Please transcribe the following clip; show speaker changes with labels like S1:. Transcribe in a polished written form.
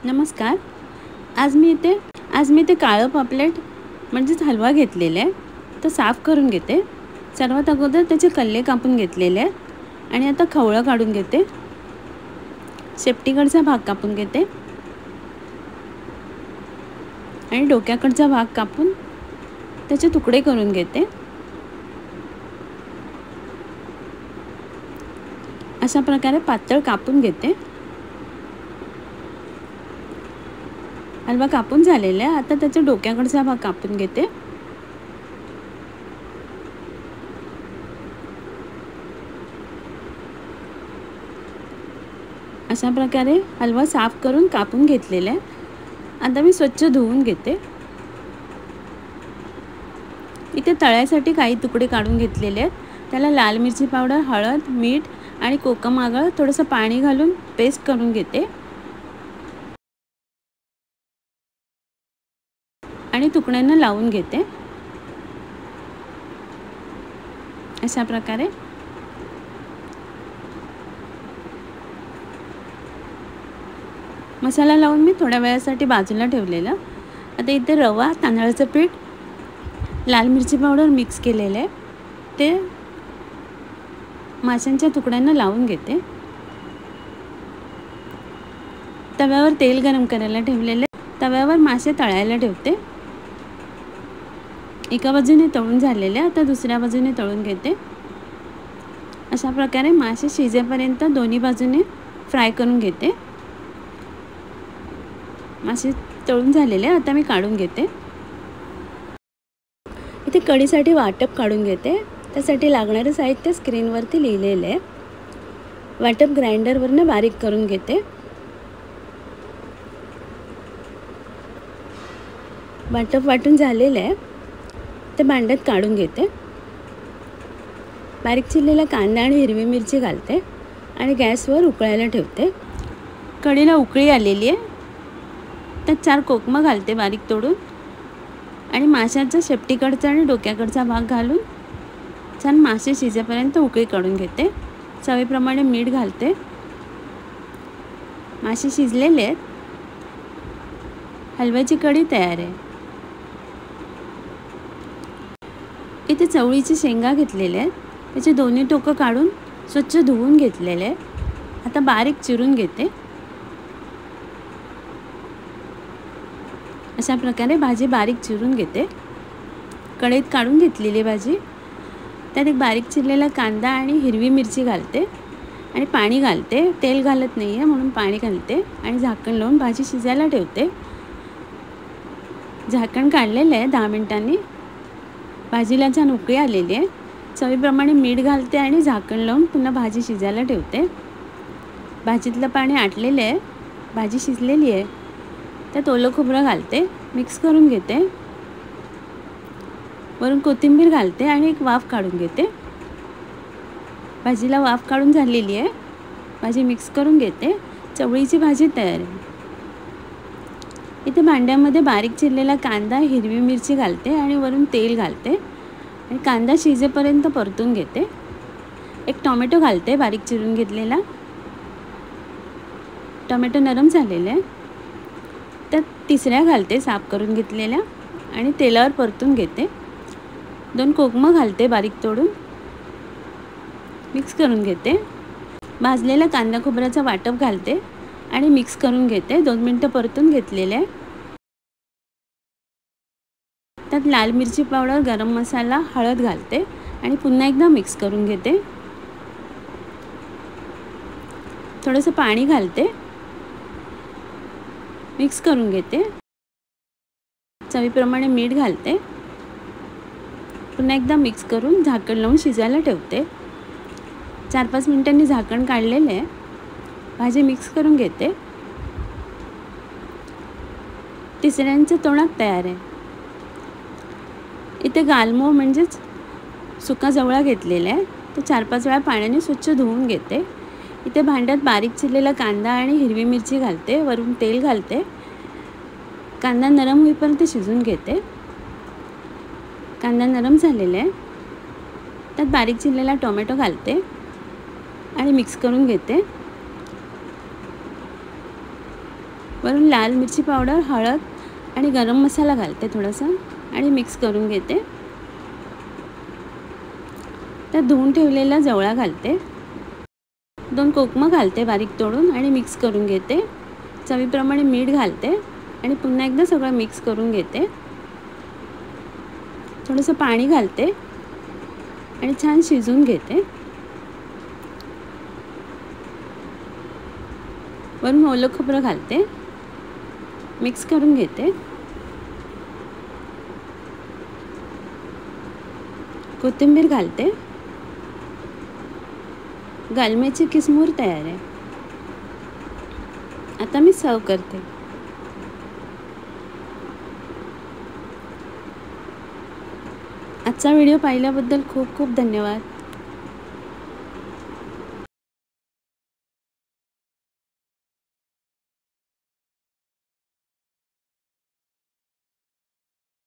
S1: नमस्कार. आज मी इथे काळं पापलेट म्हणजेच हलवा घेतलेला आहे. तो साफ करून घेते. सर्वात अगोदर त्याचे कल्ले कापून घेतलेले आहेत आणि आता खवळं काढून घेते. शेपटीकडचा भाग कापून घेते आणि डोक्याकडचा भाग कापून त्याचे तुकडे करून घेते. अशा प्रकारे पातळ कापून घेते. हलवा कापून झालेला आहे. आता त्याच्या डोक्याकडचा भाग कापून घेते. अशा प्रकारे हलवा साफ करून कापून घेतलेला आहे. आता मी स्वच्छ धुवून घेते. इथे तळ्यासाठी काही तुकडे काढून घेतलेले आहेत. त्याला लाल मिरची पावडर, हळद, मीठ आणि कोकम आगळ थोडंसं पाणी घालून पेस्ट करून घेते आणि तुकड्यांना लावून घेते. अशा प्रकारे मसाला लावून मी थोड्या वेळासाठी बाजूला ठेवलेला. आता इथे रवा, तांदळाचं पीठ, लाल मिरची पावडर मिक्स केलेलं आहे. ते माशांच्या तुकड्यांना लावून घेते. तव्यावर तेल गरम करायला ठेवलेले. तव्यावर मासे तळायला ठेवते. एका बाजूने तळून झालेले, आता दुसऱ्या बाजूने तळून घेते. अशा प्रकारे मासे शिजेपर्यंत दोन्ही बाजूने फ्राय करून घेते. मासे तळून झालेले, आता मी काढून घेते. इथे कढीसाठी वाटप काढून घेते. त्यासाठी लागणारे साहित्य स्क्रीनवरती लिहिलेले आहे. वाटप ग्राइंडरवरनं बारीक करून घेते. वाटप वाटून झालेलं आहे, ते भांड्यात काढून घेते. बारीक चिरलेला कांदा आणि हिरवी मिरची घालते आणि गॅसवर उकळायला ठेवते. कढीला उकळी आलेली आहे. त्यात 4 कोकमं घालते बारीक तोडून आणि माशाचा शेपटीकडचा आणि डोक्याकडचा भाग घालून छान मासे शिजेपर्यंत उकळी काढून घेते. चवीप्रमाणे मीठ घालते. मासे शिजलेले आहेत. हलव्याची कढी तयार आहे. इथे चवळीची शेंगा घेतलेल्या आहेत. त्याचे दोन्ही टोकं काढून स्वच्छ धुवून घेतलेले आहे. आता बारीक चिरून घेते. अशा प्रकारे भाजी बारीक चिरून घेते. कढईत काढून घेतलेली भाजी, त्यात एक बारीक चिरलेला कांदा आणि हिरवी मिरची घालते आणि पाणी घालते. तेल घालत नाही आहे म्हणून पाणी घालते आणि झाकण लावून भाजी शिजायला ठेवते. झाकण काढलेलं आहे. 10 मिनिटांनी भाजीला छान उकळी आलेली आहे. चवीप्रमाणे मीठ घालते आणि झाकण लावून पुन्हा भाजी शिजायला ठेवते. भाजीतलं पाणी आटलेलं आहे. भाजी शिजलेली आहे. त्यात ओलं खोबरं घालते, मिक्स करून घेते. वरून कोथिंबीर घालते आणि एक वाफ काढून घेते. भाजीला वाफ काढून झालेली आहे. भाजी मिक्स करून घेते. चवळीची भाजी तयार आहे. इथे भांड्यामध्ये बारीक चिरलेला कांदा, हिरवी मिरची घालते आणि वरून तेल घालते आणि कांदा शिजेपर्यंत परतून घेते. एक टोमॅटो घालते बारीक चिरून घेतलेला. टोमॅटो नरम झालेले आहे. त्यात तिसऱ्या घालते साफ करून घेतलेल्या आणि तेलावर परतून घेते. 2 कोकमं घालते बारीक तोडून, मिक्स करून घेते. भाजलेला कांदा खोबऱ्याचा वाटप घालते आणि मिक्स करून घेते. 2 मिनटं परतून घेतलेले आहे. त्यात लाल मिरची पावडर, गरम मसाला, हळद घालते आणि पुन्हा एकदा मिक्स करून घेते. थोडंसं पाणी घालते, मिक्स करून घेते. चवीप्रमाणे मीठ घालते. पुन्हा एकदा मिक्स करून झाकण लावून शिजायला ठेवते. 4-5 मिनिटांनी झाकण काढलेलं आहे. भाजी मिक्स करून घेते. तिसऱ्यांचं तोंडात तयार आहे. इथे गालमो म्हणजेच सुका जवळा घेतलेला आहे. तो 4-5 वेळा पाण्याने स्वच्छ धुवून घेते. इथे भांड्यात बारीक चिरलेला कांदा आणि हिरवी मिरची घालते. वरून तेल घालते. कांदा नरम होईपर्यंत शिजून घेते. कांदा नरम झालेला आहे. त्यात बारीक चिरलेला टोमॅटो घालते आणि मिक्स करून घेते. वरून लाल मिरची पावडर, हळद आणि गरम मसाला घालते थोडासा आणि मिक्स करून घेते. त्यात धुवून ठेवलेला जवळा घालते. 2 कोकमं घालते बारीक तोडून आणि मिक्स करून घेते. चवीप्रमाणे मीठ घालते आणि पुन्हा एकदा सगळं मिक्स करून घेते. थोडंसं पाणी घालते आणि छान शिजवून घेते. वरून ओलं खोबरं घालते, मिक्स करून घेते. कोथिंबीर घालते. गालम्याची किसमूर तयार आहे. आता मी सर्व करते. आजचा व्हिडिओ पाहिल्याबद्दल खूप खूप धन्यवाद.